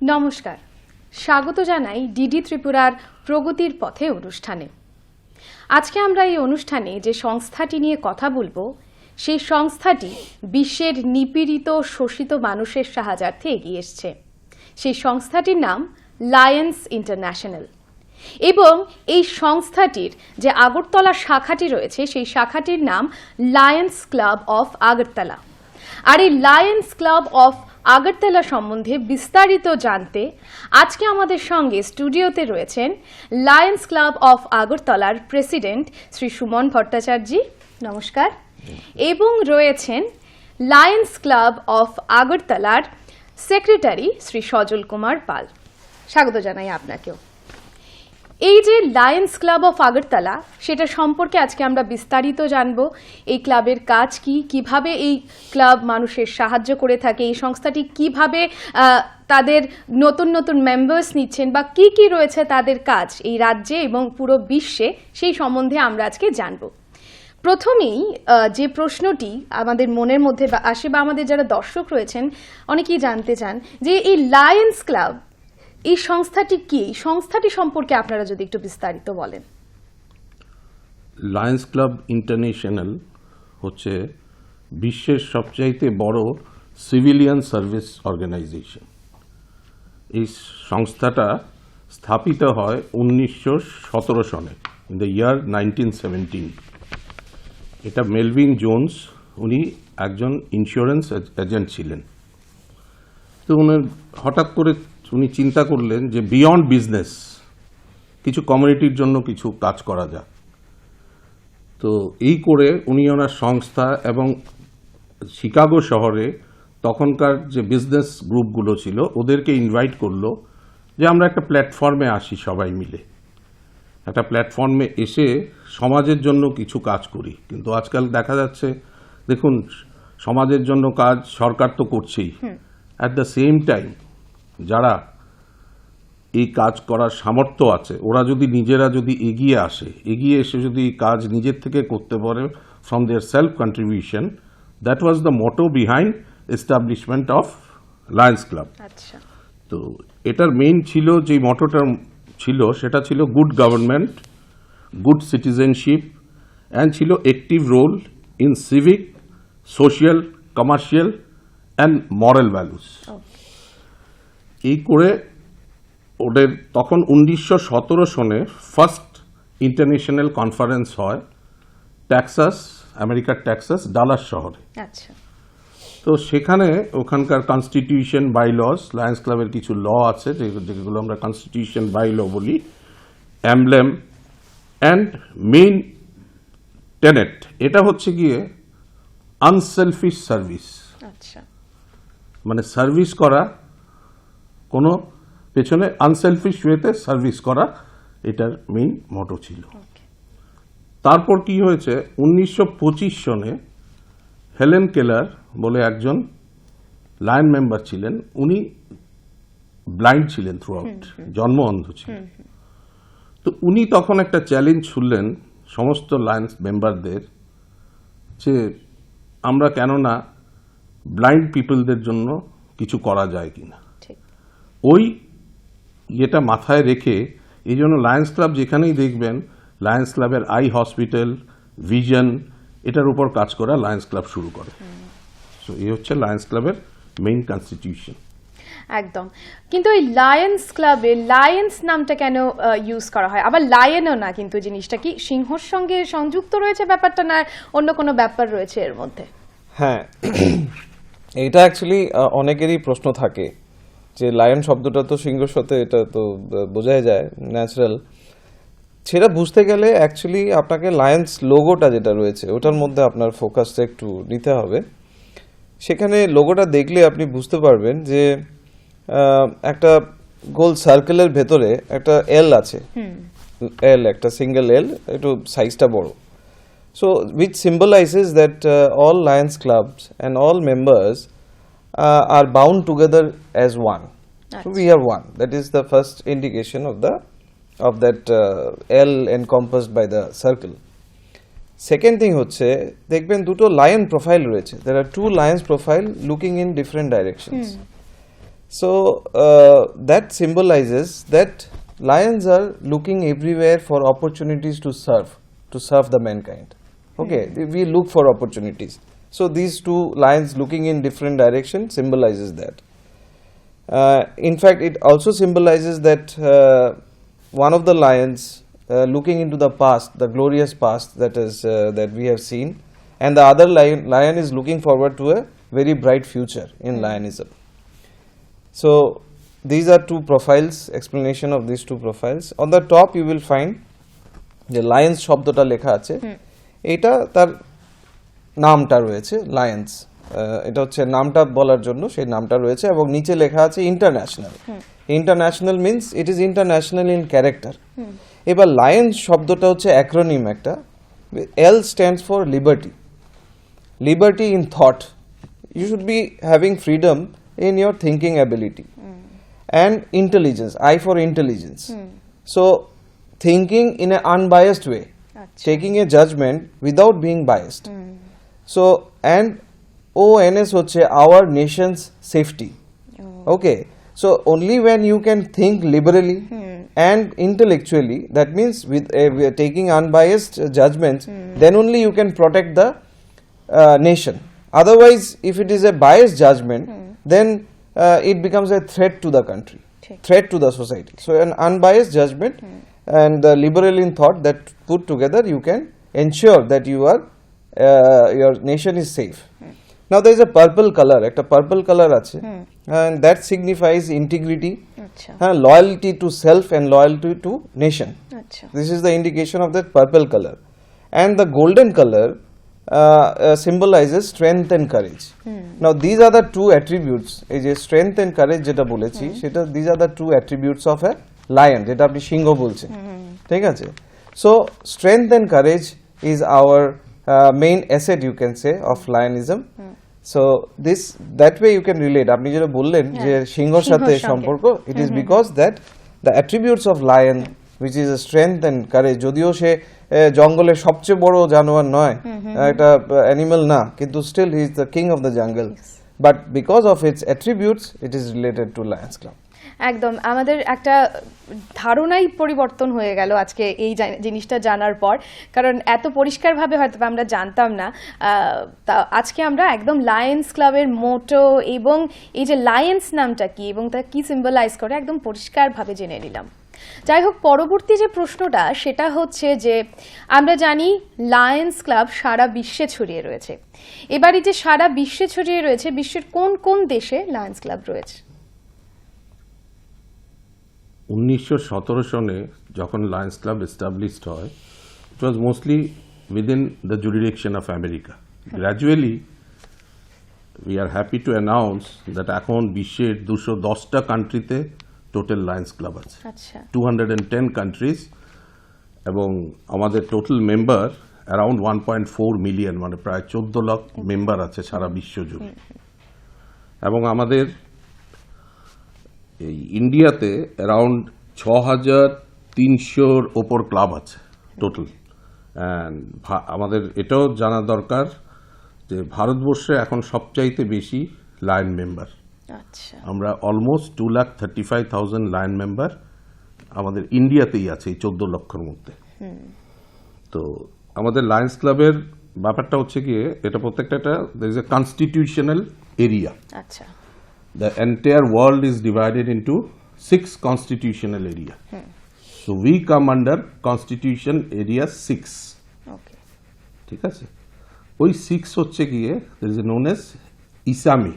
নমস্কার, স্বাগত জানাই ডিডি ত্রিপুরার প্রগতির পথে অনুষ্ঠানে। আজকে আমরা এই অনুষ্ঠানে যে সংস্থাটি নিয়ে কথা বলবো, সেই সংস্থাটি বিশ্বের নিপীড়িত শোষিত মানুষের সাহায্যার্থে এগিয়ে এসছে। সেই সংস্থাটির নাম লায়ন্স ইন্টারন্যাশনাল এবং এই সংস্থাটির যে আগরতলা শাখাটি রয়েছে, সেই শাখাটির নাম লায়ন্স ক্লাব অফ আগরতলা। আর এই লায়ন্স ক্লাব অফ আগরতলা সম্বন্ধে বিস্তারিত জানতে আজকে আমাদের সঙ্গে স্টুডিওতে রয়েছেন লায়ন্স ক্লাব অফ আগরতলার প্রেসিডেন্ট শ্রী সুমন ভট্টাচার্য, নমস্কার, এবং রয়েছেন লায়ন্স ক্লাব অফ আগরতলার সেক্রেটারি শ্রী সজল কুমার পাল। স্বাগত জানাই আপনাকেও। এই যে লায়ন্স ক্লাব অফ আগরতলা, সেটা সম্পর্কে আজকে আমরা বিস্তারিত জানব। এই ক্লাবের কাজ কি, কিভাবে এই ক্লাব মানুষের সাহায্য করে থাকে, এই সংস্থাটি কিভাবে তাদের নতুন নতুন মেম্বার্স নিচ্ছেন বা কি কি রয়েছে তাদের কাজ এই রাজ্যে এবং পুরো বিশ্বে, সেই সম্বন্ধে আমরা আজকে জানব। প্রথমেই যে প্রশ্নটি আমাদের মনের মধ্যে আসে বা আমাদের যারা দর্শক রয়েছেন অনেকেই জানতে চান যে এই লায়ন্স ক্লাব, এই সংস্থাটি কি, এই সংস্থাটি সম্পর্কে আপনারা যদি একটু বিস্তারিত বলেন। লায়ন্স ক্লাব ইন্টারন্যাশনাল হচ্ছে বিশ্বের সবচাইতে বড় সিভিলিয়ান সার্ভিস অর্গানাইজেশন। এই সংস্থাটা স্থাপিত হয় 1917 সনে, ইন দ্য ইয়ার 1917। এটা মেলভিন জোন্স, উনি একজন ইন্স্যুরেন্স এজেন্ট ছিলেন। তো উনি হঠাৎ করে উনি চিন্তা করলেন যে বিয়ন্ড বিজনেস কিছু কমিউনিটির জন্য কিছু কাজ করা যায়। তো এই করে উনি ওনার সংস্থা এবং শিকাগো শহরে তখনকার যে বিজনেস গ্রুপগুলো ছিল ওদেরকে ইনভাইট করলো যে আমরা একটা প্ল্যাটফর্মে আসি, সবাই মিলে একটা প্ল্যাটফর্মে এসে সমাজের জন্য কিছু কাজ করি। কিন্তু আজকাল দেখা যাচ্ছে, দেখুন, সমাজের জন্য কাজ সরকার তো করছেই, অ্যাট দ্য সেম টাইম যারা এই কাজ করার সামর্থ্য আছে ওরা যদি নিজেরা যদি এগিয়ে এসে যদি কাজ নিজের থেকে করতে পারে from their self contribution, that was the motto behind establishment of Lions Club. তো এটার মেইন ছিল, যে মোটোটা ছিল সেটা ছিল good government, good citizenship, and ছিল active role in civic, social, commercial and moral values. এই করে ওদের তখন 1917 সনে ফার্স্ট ইন্টারন্যাশনাল কনফারেন্স হয় টেক্সাস, আমেরিকার টেক্সাস ডালাস শহরে। তো সেখানে ওখানকার কনস্টিটিউশন বাই লস, লায়ন্স ক্লাবের কিছু ল আছে যেগুলো আমরা কনস্টিটিউশন বাই ল বলি, এমব্লেম অ্যান্ড মেইন টেনেট এটা হচ্ছে গিয়ে আনসেলফিশ সার্ভিস। মানে সার্ভিস করা, কোনো পেছনে আনসেলফিশ ওয়েতে সার্ভিস করা, এটার মেইন মোটো ছিল। তারপর কি হয়েছে, 1925 সনে হেলেন কেলার বলে একজন লায়ন মেম্বার ছিলেন, উনি ব্লাইন্ড ছিলেন থ্রু আউট, জন্ম অন্ধ ছিলেন। তো উনি তখন একটা চ্যালেঞ্জ ছুড়লেন সমস্ত লায়ন্স মেম্বারদের যে আমরা কেননা ব্লাইন্ড পিপলদের জন্য কিছু করা যায় কিনা। ওই এটা মাথায় রেখে এই জন্য লায়ন্স ক্লাব যেখানেই দেখবেন, লায়ন্স ক্লাবের আই হসপিটাল, ভিশন, এটার উপর কাজ করা লায়ন্স ক্লাব শুরু করে। সো এই হচ্ছে লায়ন্স ক্লাবের মেইন কনস্টিটিউশন। একদম। কিন্তু এই লায়ন্স ক্লাবে লায়ন্স নামটা কেন ইউজ করা হয়? আবার লায়নও না, কিন্তু জিনিসটা কি সিংহর সঙ্গে সংযুক্ত রয়েছে ব্যাপারটা, না অন্য কোনো ব্যাপার রয়েছে এর মধ্যে? হ্যাঁ, এটা অ্যাকচুয়ালি অনেকেরই প্রশ্ন থাকে যে লায়ন শব্দটা তো সিংহের সাথে, এটা তো বোঝাই যায় ন্যাচারাল। সেটা বুঝতে গেলে অ্যাকচুয়ালি আপনাকে লায়ন্স লোগোটা যেটা রয়েছে ওটার মধ্যে আপনার ফোকাসটা একটু নিতে হবে। সেখানে লোগোটা দেখলে আপনি বুঝতে পারবেন যে একটা গোল সার্কেলের ভেতরে একটা এল আছে, এল, একটা সিঙ্গেল এল, একটু সাইজটা বড়। So which symbolizes that all Lions clubs and all members are bound together as one. So we are one. That is the first indication of that L encompassed by the circle. Second thing হচ্ছে দেখবেন দুটো lion profile রয়েছে. There are two lions profile looking in different directions. So that symbolizes that lions are looking everywhere for opportunities to serve the mankind. Okay, we look for opportunities. So these two lions looking in different directions symbolizes that. In fact, it also symbolizes that one of the lions looking into the past, the glorious past that we have seen, and the other lion is looking forward to a very bright future in lionism. So these are two profiles, explanation of these two profiles. On the top you will find the lions শব্দটা লেখা আছে, এটা তার নামটা রয়েছে Lions, এটা হচ্ছে নামটা বলার জন্য সেই নামটা রয়েছে, এবং নিচে লেখা আছে international. International means it is international in character. এবার লায়ন্স শব্দটা হচ্ছে অ্যাক্রোনিম একটা, L stands for liberty, liberty in thought. You should be having freedom in your thinking ability, and intelligence, I for intelligence. So thinking in an unbiased way, taking a judgment without being biased. So and ONS hoche our nation's safety. Okay, so only when you can think liberally and intellectually, that means with taking unbiased judgments, then only you can protect the nation. Otherwise, if it is a biased judgment, then it becomes a threat to the country, threat to the society. So an unbiased judgment and the liberal in thought, that put together you can ensure that your nation is safe. Now there is a purple color, একটা purple color আছে, and that signifies integrity, loyalty to self and loyalty to nation. This is the indication of that purple color. And the golden color symbolizes strength and courage. Now these are the two attributes, এই যে strength and courage যেটা বলেছি সেটা, these are the two attributes of a lion, যেটা আপনি সিংহ বলছেন, ঠিক আছে? So strength and courage is our main asset, you can say, of lionism. So that way you can relate. আপনি যেটা বললেন যে সিংহর সাথে সম্পর্ক, it is because that the attributes of lion, which is a strength and courage, যদিও সে জঙ্গলের সবচেয়ে বড় জানোয়ার নয়, একটা অ্যানিমাল না, কিন্তু still he is the king of the jungle, but because of its attributes it is related to Lions Club. একদম, আমাদের একটা ধারণাই পরিবর্তন হয়ে গেল আজকে এই জিনিসটা জানার পর, কারণ এত পরিষ্কারভাবে হয়তো আমরা জানতাম না। তা আজকে আমরা একদম লায়ন্স ক্লাবের মোটো এবং এই যে লায়ন্স নামটা কি এবং তা কি সিম্বলাইজ করে একদম পরিষ্কারভাবে জেনে নিলাম। যাই হোক, পরবর্তী যে প্রশ্নটা সেটা হচ্ছে যে আমরা জানি লায়ন্স ক্লাব সারা বিশ্বে ছড়িয়ে রয়েছে। এবারে যে সারা বিশ্বে ছড়িয়ে রয়েছে, বিশ্বের কোন কোন দেশে লায়ন্স ক্লাব রয়েছে? 1917 সনে যখন লায়ন্স ক্লাব এস্টাবলিশড হয়, it was mostly within the jurisdiction of America. Gradually we are happy to announce that এখন বিশ্বের 210টা কান্ট্রিতে টোটাল লায়ন্স ক্লাব আছে, 210 কান্ট্রিজ, এবং আমাদের টোটাল মেম্বার অ্যারাউন্ড 1.4 মিলিয়ন, মানে প্রায় 14 লাখ মেম্বার আছে সারা বিশ্ব জুড়ে। এবং আমাদের এই ইন্ডিয়াতে অ্যারাউন্ড 6300-র ওপর ক্লাব আছে টোটাল। অ্যান্ড আমাদের এটাও জানা দরকার যে ভারতবর্ষে এখন সবচাইতে বেশি লায়ন মেম্বার, আমরা অলমোস্ট 2,35,000 লায়ন মেম্বার আমাদের ইন্ডিয়াতেই আছে এই 14 লক্ষের মধ্যে। তো আমাদের লায়ন্স ক্লাবের ব্যাপারটা হচ্ছে গিয়ে এটা প্রত্যেকটা there is a constitutional area. আচ্ছা, the entire world is divided into 6 constitutional area. So we come under constitution area 6. Okay. ঠিক আছে, ওই 6 হচ্ছে গিয়ে there is known as ISAMI,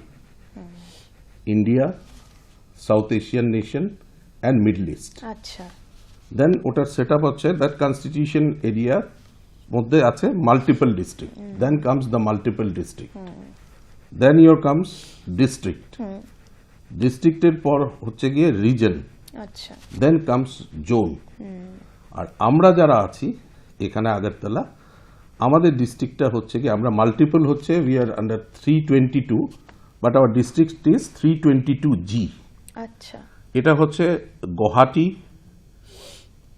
India, South Asian nation and Middle East. আচ্ছা, then ওটার set up হচ্ছে that constitution area মধ্যে আছে multiple district, then comes the multiple district, then your comes district, ডিস্ট্রিক্টের পর হচ্ছে গিয়ে রিজন, আচ্ছা, দেন কামস জোন। আর আমরা যারা আছি এখানে আগরতলা, আমাদের ডিস্ট্রিক্টটা হচ্ছে কি, আমরা মাল্টিপল হচ্ছে we are under 322, but our district is 322G। আচ্ছা, এটা হচ্ছে গুয়াহাটি,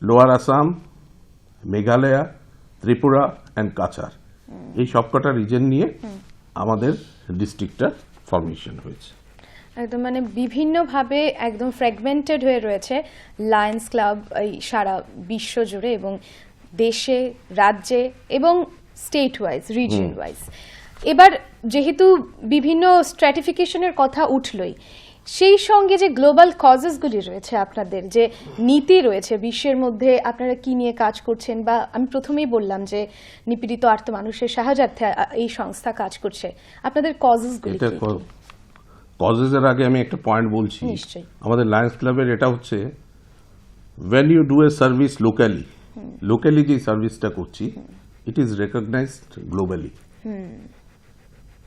লোয়ার আসাম, মেঘালয়া, ত্রিপুরা অ্যান্ড কাছাড়, এই সবকটা রিজন নিয়ে আমাদের ডিস্ট্রিক্টটা ফরমেশন হয়েছে। একদম মানে বিভিন্নভাবে একদম ফ্র্যাগমেন্টেড হয়ে রয়েছে লায়ন্স ক্লাব এই সারা বিশ্ব জুড়ে এবং দেশে, রাজ্যে এবং স্টেট ওয়াইজ, রিজিয়ন ওয়াইজ। এবার যেহেতু বিভিন্ন স্ট্র্যাটিফিকেশনের কথা উঠলই, সেই সঙ্গে যে গ্লোবাল কজেসগুলি রয়েছে, আপনাদের যে নীতি রয়েছে বিশ্বের মধ্যে, আপনারা কি নিয়ে কাজ করছেন, বা আমি প্রথমেই বললাম যে নিপীড়িত আর্ত মানুষের সাহায্যার্থে এই সংস্থা কাজ করছে, আপনাদের কজেসগুলি এটা কজেসের আগে আমি একটা পয়েন্ট বলছি। নিশ্চয়ই। আমাদের লায়ন্স ক্লাবের এটা হচ্ছে when you do a service locally যে সার্ভিসটা করছি, ইট ইজ রেকগনাইজড গ্লোবালি।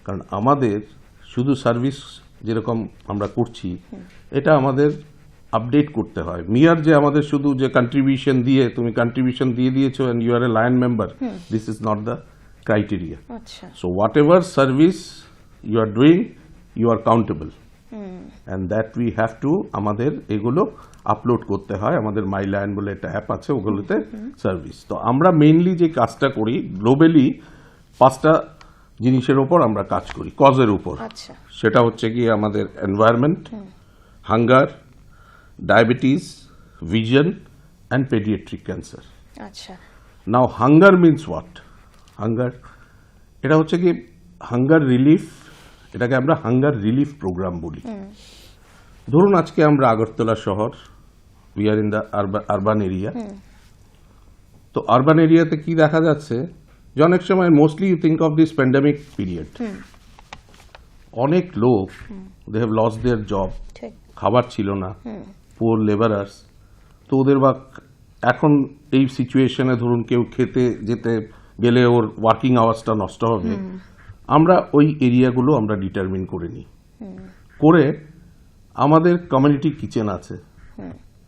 কারণ আমাদের শুধু সার্ভিস যেরকম আমরা করছি, এটা আমাদের আপডেট করতে হয়। মিয়ার যে আমাদের শুধু যে কন্ট্রিবিউশন দিয়ে তুমি কন্ট্রিবিউশন দিয়ে দিয়েছো and you are a lion member, this is not the criteria. আচ্ছা, So whatever service you are doing, you are countable. And that we have to আমাদের এগুলো আপলোড করতে হয়। আমাদের মাই লায়ন বলে একটা অ্যাপ আছে, ওগুলোতে সার্ভিস। তো আমরা মেইনলি যে কাজটা করি গ্লোবালি 5টা জিনিসের উপর আমরা কাজ করি, কজের উপর। আচ্ছা, সেটা হচ্ছে কি আমাদের environment, hunger, diabetes, vision and paediatric cancer. আচ্ছা, নাও হাঙ্গার মিন্স হোয়াট? হাঙ্গার এটা হচ্ছে কি হাঙ্গার রিলিফ, এটাকে আমরা হাঙ্গার রিলিফ প্রোগ্রাম বলি। ধরুন আজকে আমরা আগরতলা শহর, we are in the urban area. তো আরবান এরিয়াতে কি দেখা যাচ্ছে যে অনেক সময় mostly you think of this pandemic period, অনেক লোক they have loss their job, ঠিক, খাবার ছিল না, পুয়ার লেবারার্স। তো ওদের বা এখন এই সিচুয়েশনে ধরুন কেউ খেতে যেতে গেলে ওর ওয়ার্কিং আওয়ার্সটা নষ্ট হবে। আমরা ওই এরিয়াগুলো আমরা ডিটারমিন করে নিই, করে আমাদের কমিউনিটি কিচেন আছে,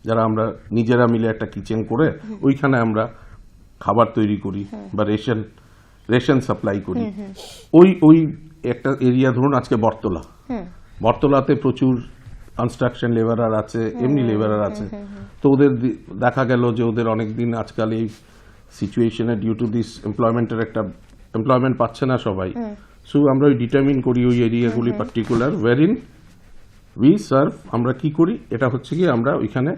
যারা আমরা নিজেরা মিলে একটা কিচেন করে ওইখানে আমরা খাবার তৈরি করি বা রেশন সাপ্লাই করি। ওই একটা এরিয়া ধরুন আজকে বটতলাতে প্রচুর কনস্ট্রাকশন লেবারার আছে, এমনি লেবারার আছে। তো ওদের দেখা গেল যে ওদের অনেকদিন আজকাল এই সিচুয়েশনে ডিউ টু দিস এমপ্লয়মেন্ট পাচ্ছে না সবাই। সো আমরা ওই ডিটারমিন করি ওই এরিয়াগুলি particular where in we serve. আমরা কি করি, এটা হচ্ছে কি আমরা ওইখানে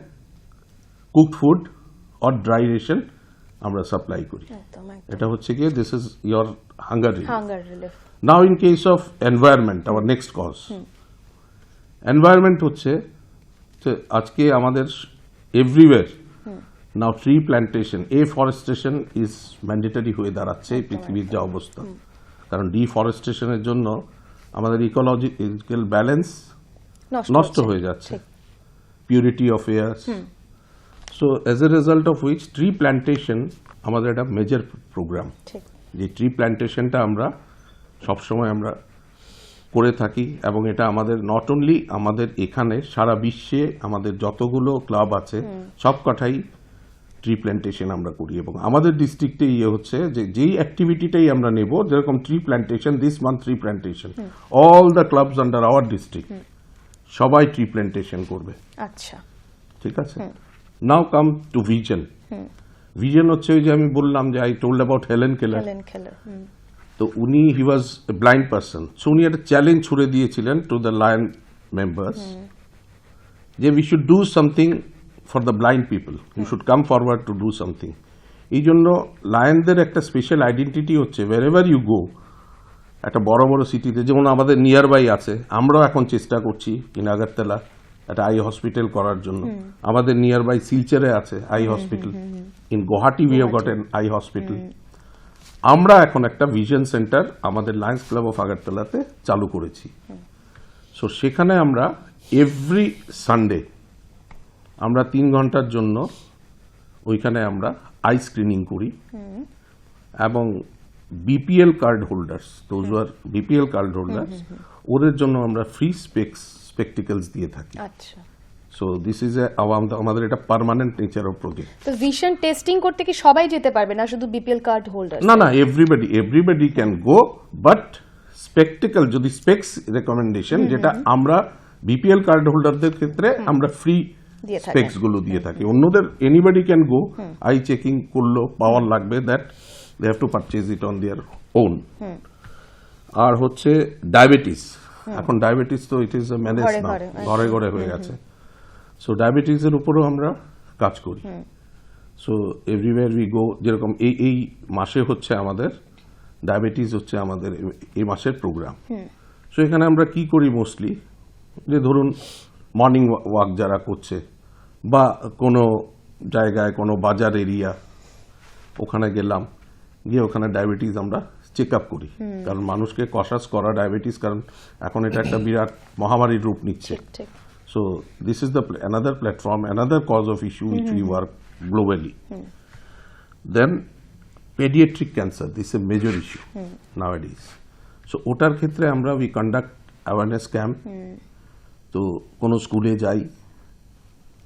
cooked food or dry ration আমরা সাপ্লাই করি। একদম একদম। এটা হচ্ছে কি this is your hunger relief. Hunger relief. Now in case of environment, our next cause environment হচ্ছে যে আজকে আমাদের everywhere now tree plantation, afforestation is mandatory হয়ে দাঁড়াচ্ছে পৃথিবীর যা অবস্থা। কারণ ডিফরেস্টেশনের জন্য আমাদের ইকোলজিক্যাল ব্যালেন্স নষ্ট হয়ে যাচ্ছে, purity of air. So as a result of which tree plantation আমাদের একটা মেজর প্রোগ্রাম। ঠিক, যে ট্রি প্ল্যান্টেশনটা আমরা সবসময় আমরা করে থাকি, এবং এটা আমাদের নট অনলি আমাদের এখানে, সারা বিশ্বে আমাদের যতগুলো ক্লাব আছে সব কটাই ট্রি প্ল্যান্টেশন আমরা করি। এবং আমাদের ডিস্ট্রিক্টে ইয়ে হচ্ছে যে যেই অ্যাক্টিভিটিটাই আমরা নেব, যেরকম tree plantation, this month tree plantation, all the clubs under our district সবাই ট্রি প্ল্যান্টেশন করবে। আচ্ছা, ঠিক আছে। Now come to vision. Vision হচ্ছে ওই যে আমি বললাম যে I told about Helen Keller. তো উনি he was a blind person. So উনি একটা চ্যালেঞ্জ ছুড়ে দিয়েছিলেন টু দ্য লায়ন মেম্বার্স যে we should do something for the blind people, you should come forward to do something. এই জন্য লায়নদের একটা স্পেশাল আইডেন্টিটি হচ্ছে ওয়ার এভার ইউ গো, একটা বড় বড় সিটিতে, যেমন আমাদের নিয়ার বাই আছে, আমরাও এখন চেষ্টা করছি ইন আগরতলা একটা আই হসপিটাল করার জন্য। আমাদের নিয়ার বাই শিলচরে আছে eye hospital, in Guwahati we have got N eye hospital. আমরা এখন একটা ভিশন সেন্টার আমাদের লায়ন্স ক্লাব অফ আগরতলাতে চালু করেছি। সো সেখানে আমরা এভরি সানডে আমরা 3 ঘন্টার জন্য ওইখানে আমরা আই স্ক্রিনিং করি, এবং BPL card holders, those are BPL card holders, ওদের জন্য আমরা ফ্রি স্পেকটিকলস দিয়ে থাকি। আচ্ছা। সো দিস ইজ আমাদের এটা পার্মানেন্ট নেচার অফ প্রজেক্ট। তো ভিশন টেস্টিং করতে কি সবাই যেতে পারবে, না শুধু বিপিএল কার্ড হোল্ডার? না, everybody can go, but spectacled যদি স্পেক্স রেকমেন্ডেশন, যেটা আমরা বিপিএল কার্ড হোল্ডারদের ক্ষেত্রে আমরা ফ্রি স্পেক্স গুলো দিয়ে থাকি। অন্যদের anybody can go, eye checking করলো পাওয়ার লাগবে, that they have to purchase it on their own. আর হচ্ছে ডায়াবেটিস, এখন ডায়াবেটিস তো ইট ইজ এ ম্যানেজ ঘরে না, ঘরে, ঘরে ঘরে হয়ে গেছে। সো ডায়াবেটিসের উপরেও আমরা কাজ করি। সো এভরিওয়্যার উই গো, যেরকম এই মাসে হচ্ছে আমাদের ডায়াবেটিস হচ্ছে আমাদের এই মাসের প্রোগ্রাম। সো এখানে আমরা কি করি মোস্টলি, যে ধরুন মর্নিং ওয়াক যারা করছে বা কোনো জায়গায় কোনো বাজার এরিয়া, ওখানে গেলাম, গিয়ে ওখানে ডায়াবেটিস আমরা চেক আপ করি। কারণ মানুষকে কশাস করা ডায়াবেটিস, কারণ এখন এটা একটা বিরাট মহামারীর রূপ নিচ্ছে। ঠিক। So this is the another platform, another cause of issue which we work globally. Then pediatric cancer, this is a major issue nowadays. So ওটার ক্ষেত্রে আমরা we conduct awareness camp. তো কোনো স্কুলে যাই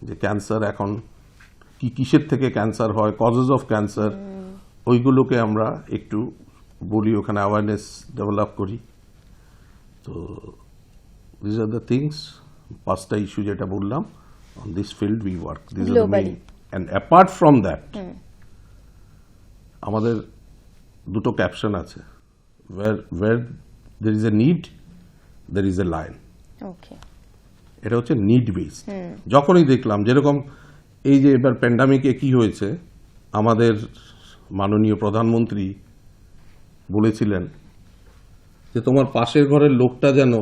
যে ক্যান্সার এখন কিসের থেকে ক্যান্সার হয়, কজেস অফ ক্যান্সার, ওইগুলোকে আমরা একটু বলি, ওখানে অ্যাওয়ারনেস ডেভেলপ করি। তো দিস আর দ্য থিংস, 5টা ইস্যু যেটা বললাম, on this field we work, this are the main. And apart from that আমাদের দুটো ক্যাপশন আছে, where there is a need, there is a lion. ওকে। এটা হচ্ছে নিড বেসড। যখনই দেখলাম, যেরকম এই যে এবার প্যান্ডামিকে কি হয়েছে, আমাদের মাননীয় প্রধানমন্ত্রী বলেছিলেন যে তোমার পাশের ঘরের লোকটা যেন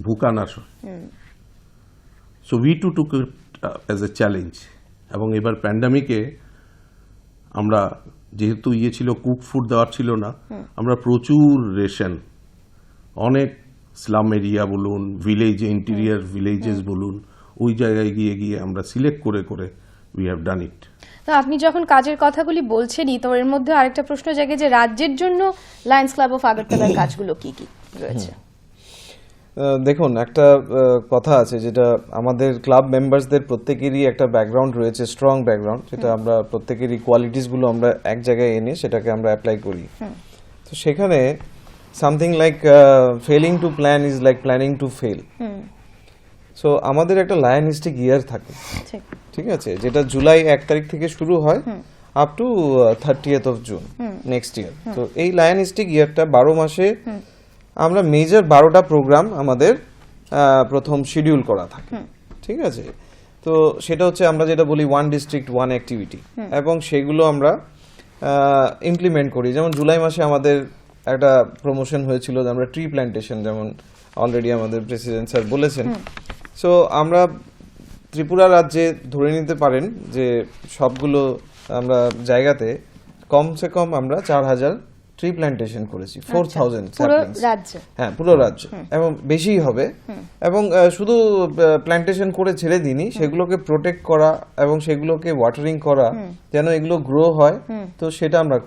ভুকা না শোয়। So we took it as a challenge. এবং এবার প্যান্ডামিকে আমরা, যেহেতু ছিল কুক ফুড দেওয়ার ছিল না, আমরা প্রচুর রেশন, অনেক স্লাম এরিয়া বলুন, ভিলেজে, ইন্টেরিয়ার ভিলেজেস বলুন, ওই জায়গায় গিয়ে গিয়ে আমরা সিলেক্ট করে করে উই হ্যাভ ডান ইট। তো আপনি যখন কাজের কথাগুলি বলছেনই, তো এর মধ্যে আরেকটা প্রশ্ন জাগে যে রাজ্যের জন্য লায়ন্স ক্লাব অফ আগরতলার কাজগুলো কি কি রয়েছে? দেখুন, একটা কথা আছে, যেটা আমাদের ক্লাব মেম্বারসদের প্রত্যেকেরই একটা ব্যাকগ্রাউন্ড রয়েছে, স্ট্রং ব্যাকগ্রাউন্ড, যেটা আমরা প্রত্যেকেরই কোয়ালিটিসগুলো আমরা এক জায়গায় এনে সেটাকে আমরা অ্যাপ্লাই করি। তো সেখানে something like failing to plan is like planning to fail. So আমাদের একটা লায়নিস্টিক ইয়ার থাকে, ঠিক আছে, যেটা জুলাই 1 তারিখ থেকে শুরু হয় up to 30th of June next year. তো এই লায়নিস্টিক ইয়ারটা 12 মাসে আমরা মেজর 12টা প্রোগ্রাম আমাদের প্রথম শিডিউল করা থাকে, ঠিক আছে। তো সেটা হচ্ছে আমরা যেটা বলি 1 district 1 activity, এবং সেগুলো আমরা ইমপ্লিমেন্ট করি। যেমন জুলাই মাসে আমাদের একটা প্রমোশন হয়েছিল যে আমরা ট্রি প্ল্যান্টেশন, যেমন অলরেডি আমাদের প্রেসিডেন্ট স্যার বলেছেন। সো আমরা ত্রিপুরা রাজ্যে ধরে নিতে পারেন যে সবগুলো আমরা জায়গাতে কমসে কম আমরা 4000 ট্রি প্ল্যান্টেশন করেছি, 4000 স্যাপলিংস। হ্যাঁ, পুরো রাজ্য, এবং বেশিই হবে। এবং শুধু প্ল্যান্টেশন করে ছেড়ে দিইনি, সেগুলোকে প্রোটেক্ট করা এবং সেগুলোকে ওয়াটারিং করা যেন এগুলো গ্রো হয়, তো সেটা আমরা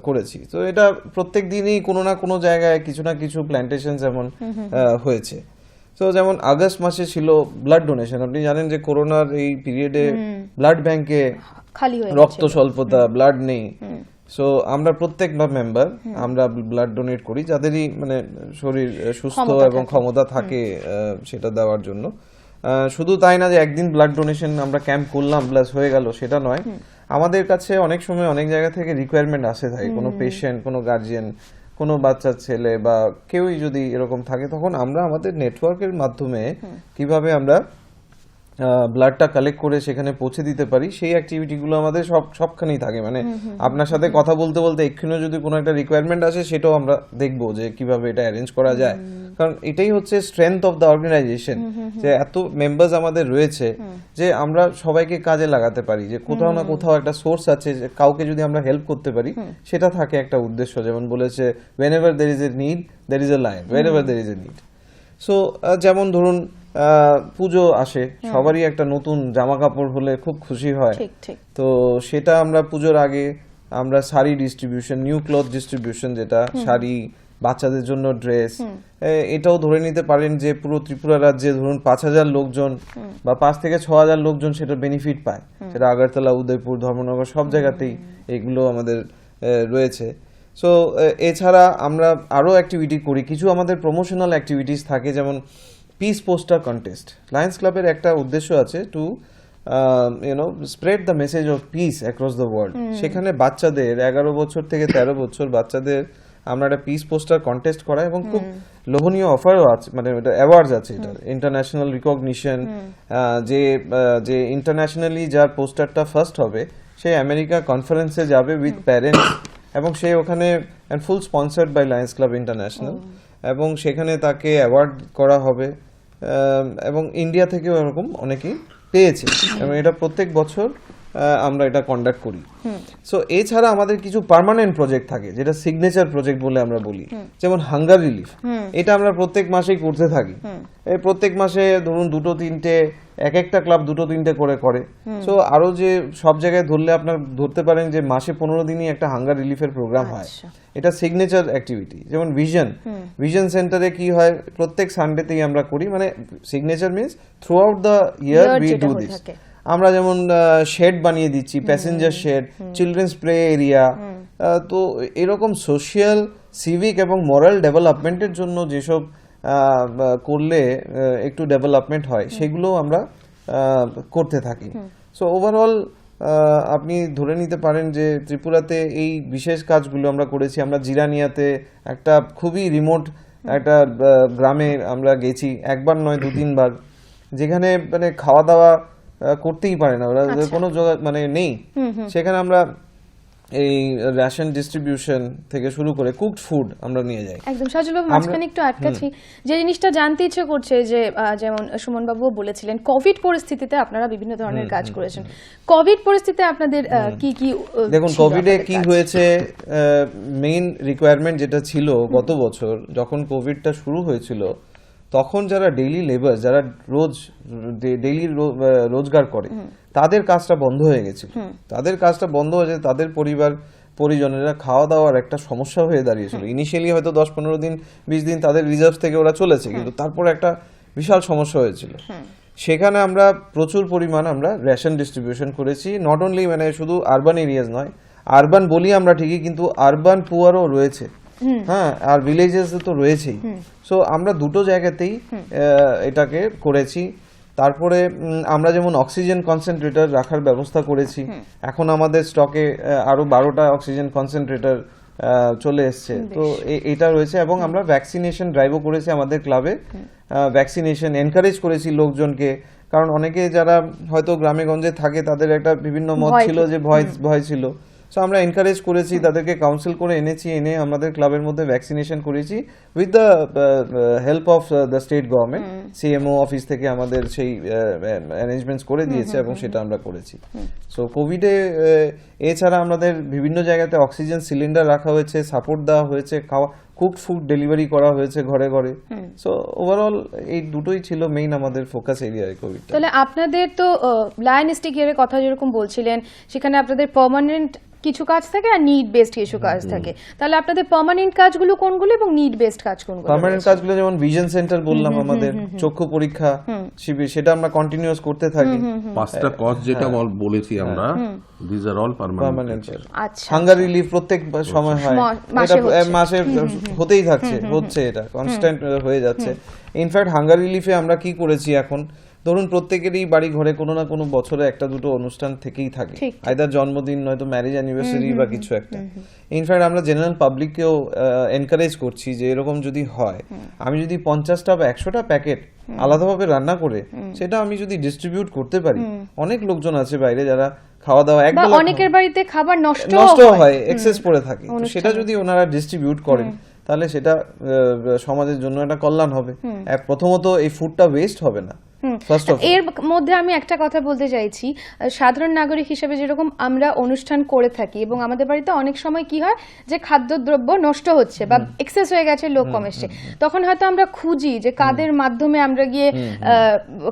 করেছি। তো এটা প্রত্যেক দিনই কোনো না কোনো জায়গায় কিছু না কিছু প্ল্যান্টেশন যেমন হয়েছে। তো যেমন আগস্ট মাসে ছিল ব্লাড ডোনেশন। আপনি জানেন যে করোনার এই পিরিয়ডে ব্লাড ব্যাংকে রক্ত স্বল্পতা, ব্লাড নেই। সো আমরা প্রত্যেক মেম্বার আমরা ব্লাড ডোনেট করি, যাদেরই মানে শরীর সুস্থ এবং ক্ষমতা থাকে সেটা দেওয়ার জন্য। শুধু তাই না যে একদিন ব্লাড ডোনেশন আমরা ক্যাম্প করলাম প্লাস হয়ে গেল, সেটা নয়। আমাদের কাছে অনেক সময় অনেক জায়গা থেকে রিকোয়ারমেন্ট আসে থাকে, কোনো পেশেন্ট, কোনো গার্জিয়ান, কোনো বাচ্চার ছেলে বা কেউই যদি এরকম থাকে, তখন আমরা আমাদের নেটওয়ার্কের মাধ্যমে কিভাবে আমরা ব্লাডটা কালেক্ট করে সেখানে পৌঁছে দিতে পারি, সেই অ্যাক্টিভিটিগুলো আমাদের সবখানেই থাকে। মানে আপনার সাথে কথা বলতে বলতে এক্ষুনি যদি কোনো একটা রিকোয়ারমেন্ট আসে, সেটাও আমরা দেখবো যে কিভাবে এটা অ্যারেঞ্জ করা যায়। কারণ এটাই হচ্ছে স্ট্রেংথ অফ দ্য অর্গানাইজেশন, যে এত মেম্বার্স আমাদের রয়েছে যে আমরা সবাইকে কাজে লাগাতে পারি, যে কোথাও না কোথাও একটা সোর্স আছে, যে কাউকে যদি আমরা হেল্প করতে পারি, সেটা থাকে একটা উদ্দেশ্য। যেমন বলেছে, whenever there is a need, there is a lion, wherever there is a need. So যেমন ধরুন পুজো আসে, সবারই একটা নতুন জামা কাপড় হলে খুব খুশি হয়। তো সেটা আমরা পুজোর আগে আমরা sari distribution, new cloth distribution, যেটা শাড়ি, বাচ্চাদের জন্য ড্রেস, এটাও ধরে নিতে পারেন যে পুরো ত্রিপুরা রাজ্যে ধরুন 5000 লোকজন বা 5 থেকে 6000 লোকজন সেটা বেনিফিট পায়। সেটা আগরতলা, উদয়পুর, ধর্মনগর সব জায়গাতেই এগুলো আমাদের রয়েছে। সো এছাড়া আমরা আরও অ্যাক্টিভিটি করি, কিছু আমাদের প্রমোশনাল অ্যাক্টিভিটিস থাকে, যেমন পিস পোস্টার কন্টেস্ট। লায়ন্স ক্লাবের একটা উদ্দেশ্য আছে to spread the message of piece across the world. সেখানে বাচ্চাদের 11 বছর থেকে 13 বছর বাচ্চাদের আমরা একটা পিস পোস্টার কন্টেস্ট করা এবং খুব লোভনীয় অফারও আছে, মানে এটা অ্যাওয়ার্ডস আছে, এটা ইন্টারন্যাশনাল রিকগনিশন, যে ইন্টারন্যাশনালি যার পোস্টারটা ফার্স্ট হবে সে আমেরিকা কনফারেন্সে যাবে উইথ প্যারেন্টস, এবং সে ওখানে full sponsored by Lions Club International, এবং সেখানে তাকে অ্যাওয়ার্ড করা হবে, এবং ইন্ডিয়া থেকেও এরকম অনেকেই পেয়েছে, এবং এটা প্রত্যেক বছর আমরা এটা কন্ডাক্ট করি। সো এছাড়া আমাদের কিছু পার্মানেন্ট প্রজেক্ট থাকে যেটা সিগনেচার প্রজেক্ট বলে আমরা বলি, যেমন হাঙ্গার রিলিফ, এটা আমরা প্রত্যেক মাসেই করতে থাকি। এই প্রত্যেক মাসে ধরুন দুটো তিনটে, এক একটা ক্লাব দুটো তিনটে করে। সো আরো যে সব জায়গায় ধরলে আপনার ধরতে পারেন যে মাসে 15 দিনই একটা হাঙ্গার রিলিফের প্রোগ্রাম হয়। এটা সিগনেচার অ্যাক্টিভিটি। যেমন ভিশন সেন্টারে কি হয়, প্রত্যেক সানডেতেই আমরা করি, মানে signature means throughout the year we do this. আমরা যেমন শেড বানিয়ে দিচ্ছি, passenger shed, children's play area, তো এরকম সোশিয়াল, সিভিক এবং মোরাল ডেভেলপমেন্টের জন্য যেসব করলে একটু ডেভেলপমেন্ট হয় সেগুলো আমরা করতে থাকি। সো ওভারঅল আপনি ধরে নিতে পারেন যে ত্রিপুরাতে এই বিশেষ কাজগুলো আমরা করেছি। আমরা জিরানিয়াতে একটা খুবই রিমোট একটা গ্রামে আমরা গেছি, একবার নয় 2-3 বার, যেখানে মানে খাওয়া দাওয়া করতেই পারে না ওরা, কোনো মানে নেই, সেখানে আমরা এই রেশন ডিস্ট্রিবিউশন থেকে শুরু করে কুকড ফুড আমরা নিয়ে যাই। একদম। সাজুলবাবু, মাঝখানে একটু আটকাচ্ছি, যে জিনিসটা জানতে ইচ্ছে করছে যে যেমন সুমন বাবু বলেছিলেন কোভিড পরিস্থিতিতে আপনারা বিভিন্ন ধরনের কাজ করেছেন, কোভিড পরিস্থিতিতে আপনাদের কি কি? দেখুন, কোভিডে কি হয়েছে, মেইন রিকোয়ারমেন্ট যেটা ছিল গত বছর যখন কোভিডটা শুরু হয়েছিল, তখন যারা ডেইলি লেবার, যারা ডেইলি রোজগার করে, তাদের কাজটা বন্ধ হয়ে গেছিল। তাদের কাজটা বন্ধ হয়েছে, তাদের পরিজনেরা খাওয়া দাওয়ার একটা সমস্যা হয়ে দাঁড়িয়েছিল। ইনিশিয়ালি হয়তো 10-15 দিন 20 দিন তাদের রিজার্ভ থেকে ওরা চলেছে, কিন্তু তারপরে একটা বিশাল সমস্যা হয়েছিল। সেখানে আমরা প্রচুর পরিমাণ আমরা রেশন ডিস্ট্রিবিউশন করেছি, নট অনলি মানে শুধু আরবান এরিয়াজ নয়, আরবান বলি আমরা ঠিকই, কিন্তু আরবান পুয়ারও রয়েছে, হ্যাঁ, আর ভিলেজেস তো রয়েছেই। সো আমরা দুটো জায়গাতেই এটাকে করেছি। তারপরে আমরা যেমন অক্সিজেন কনসেন্ট্রেটর রাখার ব্যবস্থা করেছি, এখন আমাদের স্টকে আরো 12টা অক্সিজেন কনসেন্ট্রেটর চলে এসছে, তো এটা রয়েছে। এবং আমরা ভ্যাকসিনেশন ড্রাইভও করেছি আমাদের ক্লাবে, ভ্যাকসিনেশন এনকারেজ করেছি লোকজনকে, কারণ অনেকে যারা হয়তো গ্রামে গঞ্জে থাকে তাদের একটা বিভিন্ন মত ছিল যে ভয় ছিল। সো আমরা এনকারেজ করেছি, তাদেরকে কাউন্সিল করে এনে আমাদের ক্লাবের মধ্যে ভ্যাকসিনেশন করেছি with the help of the state government. CMO office থেকে আমাদের সেই অ্যারেঞ্জমেন্টস করে দিয়েছে এবং সেটা আমরা করেছি। সো কোভিডে এছাড়া আমাদের বিভিন্ন জায়গাতে অক্সিজেন সিলিন্ডার রাখা হয়েছে, সাপোর্ট দেওয়া হয়েছে, কুকড ফুড ডেলিভারি করা হয়েছে ঘরে ঘরে। সো ওভারঅল এই দুটোই ছিল মেইন আমাদের ফোকাস এরিয়ায় কোভিড। তাহলে আপনাদের তো লায়নিস্টিক ইয়ারের কথা যেরকম বলছিলেন, সেখানে আপনাদের পার্মানেন্ট কিছু কাজ থাকে আর নিড বেসড কিছু কাজ থাকে, তাহলে আপনাদের পার্মানেন্ট কাজগুলো কোনগুলো এবং নিড বেসড কাজ কোনগুলো? পার্মানেন্ট কাজগুলো যেমন ভিশন সেন্টার বললাম, আমাদের চক্ষু পরীক্ষা শিবির, সেটা আমরা কন্টিনিউয়াস করতে থাকি। 5টা কজ যেটা বলেছি আমরা, দিস আর অল পার্মানেন্ট। আচ্ছা, হাঙ্গার রিলিফ প্রত্যেক সময় হয়, এটা মাসে হতেই থাকছে, হচ্ছে, এটা কনস্ট্যান্ট হয়ে যাচ্ছে। ইনফ্যাক্ট হাঙ্গার রিলিফে আমরা কি করেছি, এখন ধরুন প্রত্যেকেরই বাড়ি ঘরে কোনো না কোনো বছরে একটা দুটো অনুষ্ঠান থেকেই থাকে, আইদার জন্মদিন নয়তো ম্যারেজ অ্যানিভার্সারি বা কিছু একটা। ইনফ্যাক্ট আমরা জেনারেল পাবলিককেও এনকারেজ করছি যে এরকম যদি হয়, আমি যদি 50টা বা 100টা প্যাকেট আলাদাভাবে রান্না করে সেটা আমি যদি ডিস্ট্রিবিউট করতে পারি, অনেক লোকজন আছে বাইরে যারা খাওয়া দাওয়া একবেলা, অনেকের বাড়িতে খাবার নষ্ট হয়, এক্সেস পড়ে থাকে, তো সেটা যদি ওনারা ডিস্ট্রিবিউট করেন তাহলে সেটা সমাজের জন্য একটা কল্যাণ হবে। প্রথমত এই ফুডটা ওয়েস্ট হবে না। এর মধ্যে আমি একটা কথা বলতে চাইছি, সাধারণ নাগরিক হিসেবে যেরকম আমরা অনুষ্ঠান করে থাকি এবং আমাদের বাড়িতে অনেক সময় কি হয় যে খাদ্যদ্রব্য নষ্ট হচ্ছে বা এক্সেস হয়ে গেছে, লোক কম এসছে, তখন হয়তো আমরা খুঁজি যে কাদের মাধ্যমে আমরা গিয়ে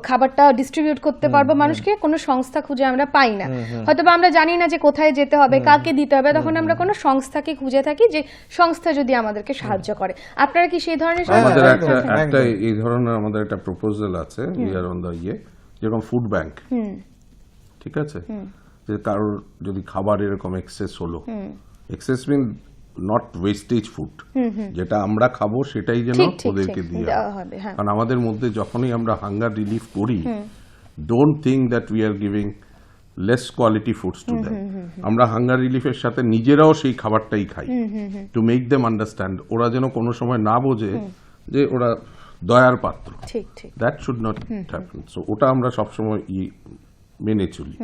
খাবারটা ডিস্ট্রিবিউট করতে পারবো মানুষকে, কোনো সংস্থা খুঁজে আমরা পাই না, হয়তো বা আমরা জানি না যে কোথায় যেতে হবে, কাকে দিতে হবে, তখন আমরা কোনো সংস্থাকে খুঁজে থাকি যে সংস্থা যদি আমাদেরকে সাহায্য করে। আপনারা কি সেই ধরনের? আমাদের একটা এই ধরনের আমাদের একটা প্রপোজাল আছে, যেরকম ফুড ব্যাংক, ঠিক আছে, যে কারোর যদি খাবার এরকম এক্সেস হলো, excess mean not wastage food, যেটা আমরা খাবো সেটাই যেন ওদেরকে দেওয়া হবে। কারণ আমাদের মধ্যে যখনই আমরা হাঙ্গার রিলিফ করি, don't think that we are giving less quality foods to them. আমরা হাঙ্গার রিলিফের সাথে নিজেরাও সেই খাবারটাই খাই টু মেক দেম আন্ডারস্ট্যান্ড, ওরা যেন কোনো সময় না বোঝে যে ওরা দয়ার পাত্র। ঠিক ঠিক। That should not happen. So ওটা আমরা সবসময় মেনে চলি।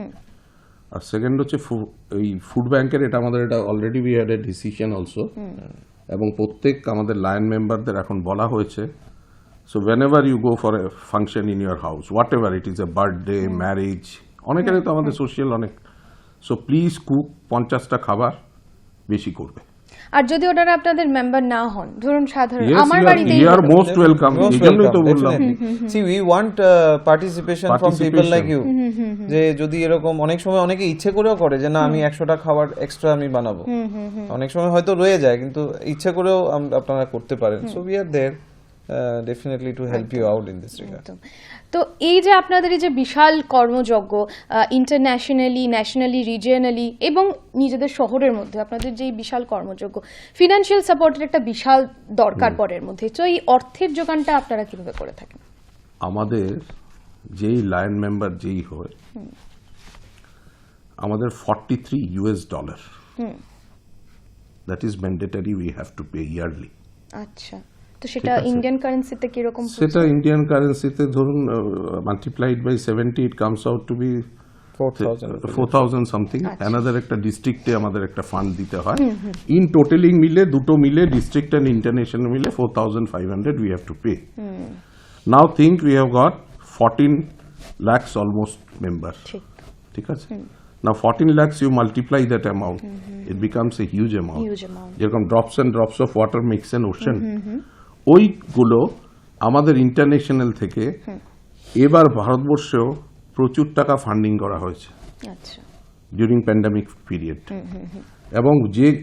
আর সেকেন্ড হচ্ছে এই ফুড ব্যাংকের, এটা আমাদের এটা already we had a decision also, এবং প্রত্যেক আমাদের লায়ন মেম্বারদের এখন বলা হয়েছে, so whenever you go for a function in your house, whatever it is, a birthday, marriage, অনেকের তো আমাদের সোশ্যাল অনেক, সো প্লিজ কুক 50টা খাবার বেশি করবে। আর যদি ওনারা আপনাদের মেম্বার না হন, ধরুন সাধারণ Yes, আমার বাড়িতেই you are most welcome. Most এই জন্যই তো welcome, বললাম। definitely. See, we want participation from people like you. যে যদি এরকম অনেক সময় অনেকে ইচ্ছে করেও করে যে না আমি 100টা খাবার এক্সট্রা আমি বানাবো, অনেক সময় হয়তো রয়ে যায় কিন্তু ইচ্ছে করেও আপনারা করতে পারেন। So we are there definitely to help you out in this regard. একদম। তো এই যে আপনাদের এই যে বিশাল কর্মযজ্ঞ, ইন্টারন্যাশনালি, ন্যাশনালি, রিজিয়নালি এবং নিজেদের শহরের মধ্যে আপনাদের যে এই বিশাল কর্মযজ্ঞ, ফিনান্সিয়াল সাপোর্টের একটা বিশাল দরকার পড়ে মধ্যে, তো এই অর্থের যোগানটা আপনারা কিভাবে করে থাকেন? আমাদের যেই লায়ন মেম্বার যেই হয়, আমাদের $43 that is mandatory, we have to pay yearly. আচ্ছা, তো সেটা ঠিক আছে। ইন্ডিয়ান কারেন্সিতে কিরকম? সেটা ইন্ডিয়ান কারেন্সিতে ধরুন multiplied by 70, it comes out to be 4,000 something. Another একটা ডিস্ট্রিক্টে আমাদের একটা ফান্ড দিতে হয়। ইন টোটালিং মিলে, দুটো মিলে, ডিস্ট্রিক্ট অ্যান্ড ইন্টারন্যাশনাল মিলে 4,500 we have to pay. Now think we have got 14 lakhs almost member. ঠিক আছে। Now 14 lakhs, you multiply that amount, it becomes a huge amount. যেরকম drops and drops of water makes an ocean. ওইগুলো আমাদের international থেকে এবার ভারতবর্ষেও প্রচুর টাকা funding করা হয়েছে ডিউরিং প্যান্ডামিক পিরিয়ড। এবং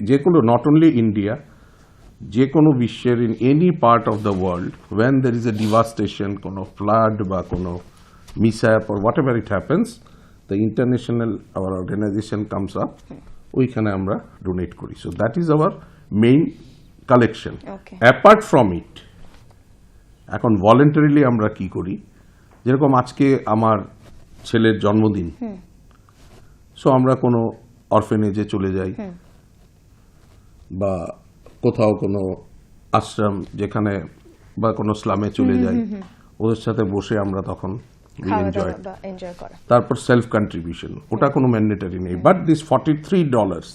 যে কোনো, নট অনলি ইন্ডিয়া, যে কোনো বিশ্বের, in any part of the world, when there is a devastation, কোনো ফ্লাড বা কোনো মিসহ্যাপ or whatever it happens, the international our organization comes up, ওইখানে আমরা ডোনেট করি। So that is our main collection. Apart from it, এখন voluntarily আমরা কি করি, যেরকম আজকে আমার ছেলের জন্মদিন, সো আমরা কোনো অরফেনেজে চলে যাই বা কোথাও কোনো আশ্রম যেখানে বা কোনো স্লামে চলে যাই, ওদের সাথে বসে আমরা তখন এনজয়। তারপর সেলফ কন্ট্রিবিউশন, ওটা কোনো ম্যান্ডেটরি নেই, but this $43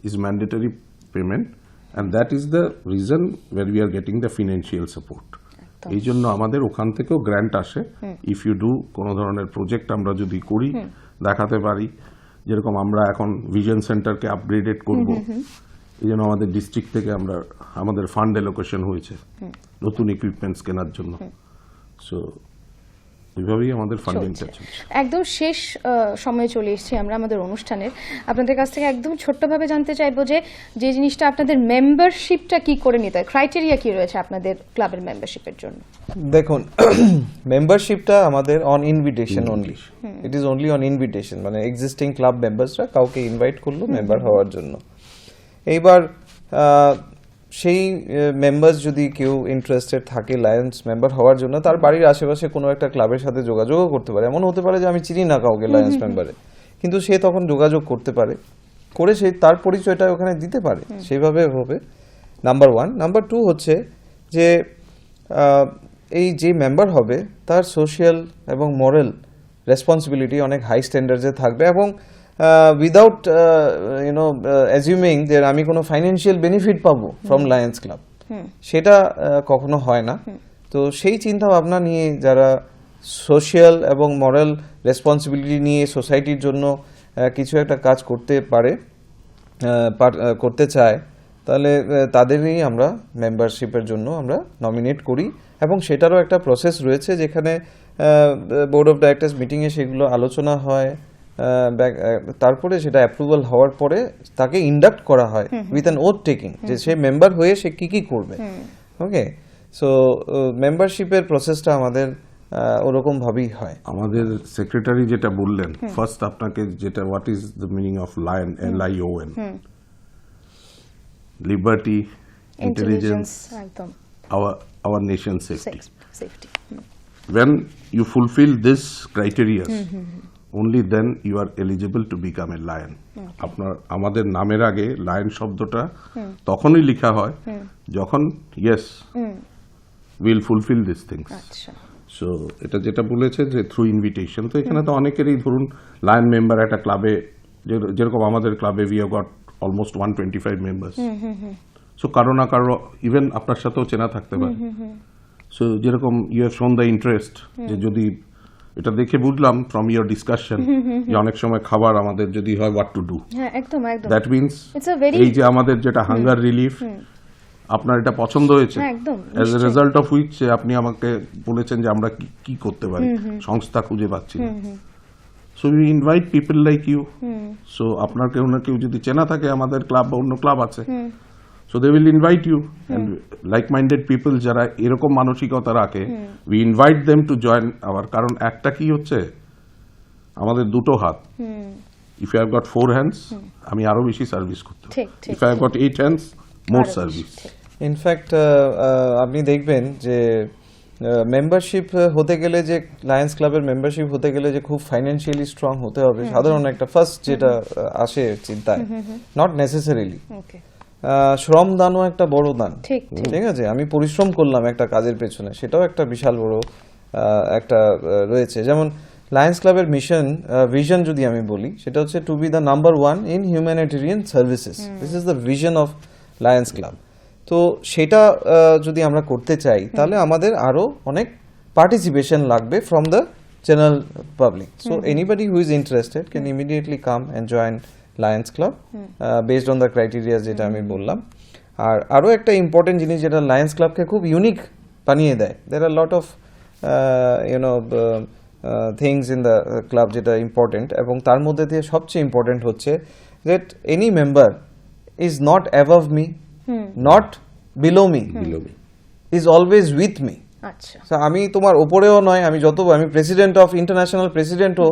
is mandatory payment, and that is the reason why we are getting the financial support. এই জন্য আমাদের ওখান থেকেও গ্র্যান্ট আসে। ইফ ইউ ডু কোনো ধরনের প্রজেক্ট আমরা যদি করি, দেখাতে পারি, যেরকম আমরা এখন ভিশন সেন্টারকে আপগ্রেডেড করব, এই জন্য আমাদের ডিস্ট্রিক্ট থেকে আমরা আমাদের ফান্ড অ্যালোকেশন হয়েছে নতুন ইকুইপমেন্টস কেনার জন্য। সো এইভাবেই আমাদের ফান্ডিংটা চলছে। একদম শেষ সময়ে চলে এসেছি আমরা আমাদের অনুষ্ঠানের। আপনাদের কাছ থেকে একদম ছোট্টভাবে জানতে চাইবো যে জিনিসটা আপনাদের মেম্বারশিপটা কি করে নিতে হয়, ক্রাইটেরিয়া কি রয়েছে আপনাদের ক্লাবের মেম্বারশিপের জন্য? দেখুন, মেম্বারশিপটা আমাদের on invitation only, it is only on invitation, মানে এক্সিস্টিং ক্লাব মেম্বার্সরা কাউকে ইনভাইট করলো মেম্বার হওয়ার জন্য। এইবার সেই মেম্বার্স যদি কেউ ইন্টারেস্টেড থাকে লায়ন্স মেম্বার হওয়ার জন্য, তার বাড়ির আশেপাশে কোনো একটা ক্লাবের সাথে যোগাযোগও করতে পারে। এমন হতে পারে যে আমি চিনি না কাউকে লায়ন্স মেম্বারে, কিন্তু সে তখন যোগাযোগ করতে পারে, করে সে তার পরিচয়টা ওখানে দিতে পারে, সেইভাবে হবে। নাম্বার 1। নাম্বার 2 হচ্ছে যে এই যে মেম্বার হবে তার সোশ্যাল এবং মোরাল রেসপন্সিবিলিটি অনেক হাই স্ট্যান্ডার্ডে থাকবে, এবং উইদাউট অ্যাজিউমিং যে আমি কোনো ফাইন্যান্সিয়াল বেনিফিট পাবো ফ্রম লায়ন্স ক্লাব, সেটা কখনো হয় না। তো সেই চিন্তা ভাবনা নিয়ে যারা সোশ্যাল এবং মোরাল রেসপন্সিবিলিটি নিয়ে সোসাইটির জন্য কিছু একটা কাজ করতে পারে, করতে চায়, তাহলে তাদেরই আমরা মেম্বারশিপের জন্য আমরা নমিনেট করি, এবং সেটারও একটা প্রসেস রয়েছে যেখানে বোর্ড অফ ডাইরেক্টরস মিটিংয়ে সেগুলো আলোচনা হয়, তারপরে সেটা অ্যাপ্রুভাল হওয়ার পরে তাকে ইন্ডাক্ট করা হয় উইথ অ্যান ওথ টেকিং, যে সে মেম্বার হয়ে সে কি কি করবে। ওকে, সো মেম্বারশিপের প্রসেসটা আমাদের ওরকম ভাবেই হয়। আমাদের সেক্রেটারি যেটা বললেন, ফার্স্ট আপনাকে যেটা, what is the meaning of lion, LION, liberty, intelligence, our nation's safety. When you fulfill this criteria, only then you are eligible to become a lion. আপনার আমাদের নামের আগে লায়ন শব্দটা তখনই লেখা হয় যখন yes will fulfill these things. আচ্ছা সো এটা যেটা বলেছে যে থ্রু ইনভিটেশন, তো এখানে তো অনেকেরই ধরুন লায়ন মেম্বার একটা ক্লাবে, যেরকম আমাদের ক্লাবে we have got almost 125 members. So কারো না কারো ইভেন আপনার সাথেও চেনা থাকতে পারে। সো যেরকম you have shown the interest, যে যদি এটা দেখে বুঝলাম ফ্রম ইয়োর ডিসকাশন যে অনেক সময় খাবার আমাদের যদি হয় হোয়াট টু ডু, হ্যাঁ একদম একদম that means It's a very- এই যে আমাদের যেটা হাঙ্গার রিলিফ, আপনার এটা পছন্দ হয়েছে, হ্যাঁ, একদম, as a result of which আপনি আমাকে বলেছেন যে আমরা কি করতে পারি, সংস্থা খুঁজে পাচ্ছি না। So we invite people like you. So আপনার কেউ না কেউ যদি চেনা থাকে আমাদের ক্লাব বা অন্য ক্লাব আছে, so they will invite you, and like minded people যারা এরকম মানসিকতা রাখে, we invite them to join our. কারণ একটা কি হচ্ছে, আমাদের দুটো হাত, if you have got 4 hands আমি আরো বেশি সার্ভিস করতে, ঠিক, ঠিক, if I have got 8 hands more আরো বেশি, সার্ভিস। ঠিক। ইনফ্যাক্ট আপনি দেখবেন যে মেম্বারশিপ হতে গেলে, যে লায়ন্স ক্লাবের মেম্বারশিপ হতে গেলে যে খুব ফাইন্যান্সিয়ালি স্ট্রং হতে হবে, সাধারণ একটা ফার্স্ট যেটা আসে চিন্তায়, নট নেসেসারিলি। ওকে শ্রম দানও একটা বড় দান। ঠিক, ঠিক আছে, আমি পরিশ্রম করলাম একটা কাজের পেছনে, সেটাও একটা বিশাল বড় একটা রয়েছে। যেমন লায়ন্স ক্লাবের মিশন ভিশন যদি আমি বলি, সেটা হচ্ছে to be the number 1 in humanitarian services. This is the vision of Lions Club. তো সেটা যদি আমরা করতে চাই, তাহলে আমাদের আরো অনেক পার্টিসিপেশন লাগবে from the general public. So anybody who is interested can immediately come and join Lions Club based on the criteria যেটা আমি বললাম। আর আরো একটা ইম্পর্টেন্ট জিনিস যেটা লায়ন্স ক্লাবকে খুব ইউনিক বানিয়ে দেয়, there are lot of things in the club যেটা ইম্পর্টেন্ট, এবং তার মধ্যে দিয়ে সবচেয়ে ইম্পর্টেন্ট হচ্ছে that any member is not above me, not below me, is always with me. আচ্ছা So, আমি তোমার ওপরেও নয়, আমি আমি প্রেসিডেন্ট অফ ইন্টারন্যাশনাল প্রেসিডেন্টও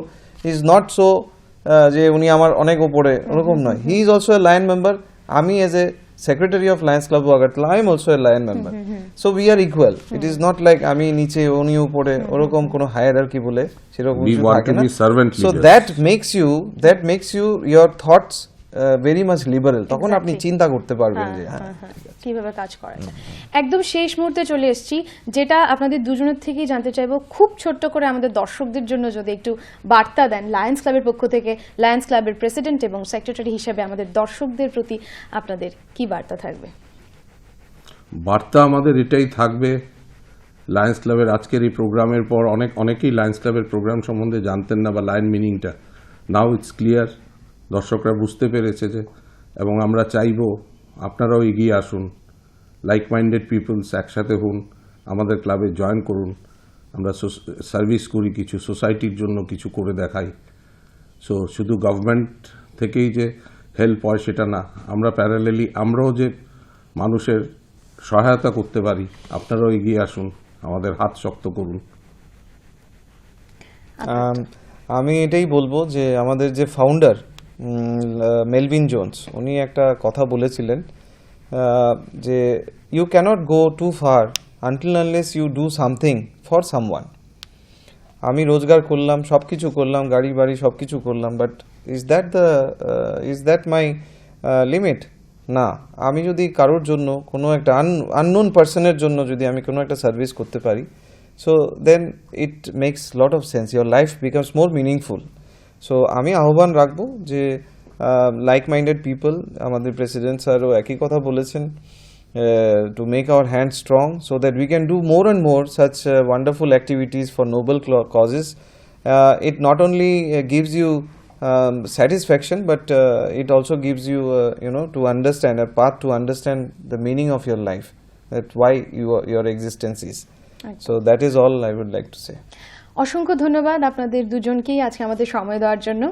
ইজ নট সো যে উনি আমার অনেক ওপরে, ওরকম নয়। He is also a lion member. আমি as a secretary of Lions club Agartala, I am also a lion member. So we R equal. It is not like আমি নিচে উনি উপরে, ওরকম কোনো হায়ারার্কি বলে সেরকম We কিছু want থাকে to না। be servant so leaders. That makes you your thoughts very much liberal. তখন আপনি Exactly. চিন্তা করতে পারবেন যে হ্যাঁ কিভাবে কাজ করা যায়। একদম শেষ মুহূর্তে চলে এসেছি, যেটা আপনাদের দুজনের থেকেই জানতে চাইবো, খুব ছোট্ট করে আমাদের দর্শকদের জন্য যদি একটু বার্তা দেন লায়ন্স ক্লাবের পক্ষ থেকে, লায়ন্স ক্লাবের প্রেসিডেন্ট এবং সেক্রেটারি হিসেবে আমাদের দর্শকদের প্রতি আপনাদের কি বার্তা থাকবে? বার্তা আমাদের এটাই থাকবে, লায়ন্স ক্লাবের আজকের এই প্রোগ্রামের পর অনেকেই লায়ন্স ক্লাবের প্রোগ্রাম সম্বন্ধে জানতেন না, বা লায়ন মিনিংটা, নাও ইটস ক্লিয়ার, দর্শকরা বুঝতে পেরেছে যে, এবং আমরা চাইবো আপনারাও এগিয়ে আসুন, লাইক মাইন্ডেড পিপলস একসাথে হন, আমাদের ক্লাবে জয়েন করুন, আমরা সার্ভিস করি, কিছু সোসাইটির জন্য কিছু করে দেখাই। সো শুধু গভর্নমেন্ট থেকেই যে হেল্প হয় সেটা না, আমরা প্যারালেলি আমরাও যে মানুষের সহায়তা করতে পারি, আপনারাও এগিয়ে আসুন, আমাদের হাত শক্ত করুন। আমি এটাই বলবো যে আমাদের যে ফাউন্ডার মেলভিন জোনস, উনি একটা কথা বলেছিলেন যে you can't go too far until unless you do something for someone. আমি রোজগার করলাম, সব কিছু করলাম, গাড়ি বাড়ি সব কিছু করলাম, but is that my limit? না, আমি যদি কারোর জন্য কোনো একটা আননোন পার্সনের জন্য যদি আমি কোনো একটা সার্ভিস করতে পারি, so then it makes lot of sense, your life becomes more meaningful. So আমি আহ্বান রাখবো যে লাইক মাইন্ডেড পিপল, আমাদের প্রেসিডেন্ট স্যারও একই কথা বলেছেন, to make our hands strong so that we can do more and more such wonderful activities for noble causes. It not only gives you satisfaction, but it also gives you to understand a path to understand the meaning of your life, that why your existence is. So that is all I would like to say. অসংখ্য ধন্যবাদ আপনাদের দুজনকেই আজকে আমাদের সময় দেওয়ার জন্য।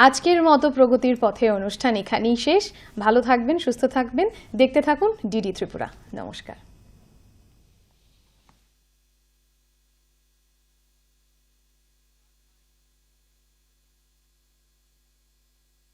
আজকের মতো প্রগতির পথে অনুষ্ঠান এখানেই শেষ। ভালো থাকবেন, সুস্থ থাকবেন, দেখতে থাকুন ডিডি ত্রিপুরা। নমস্কার।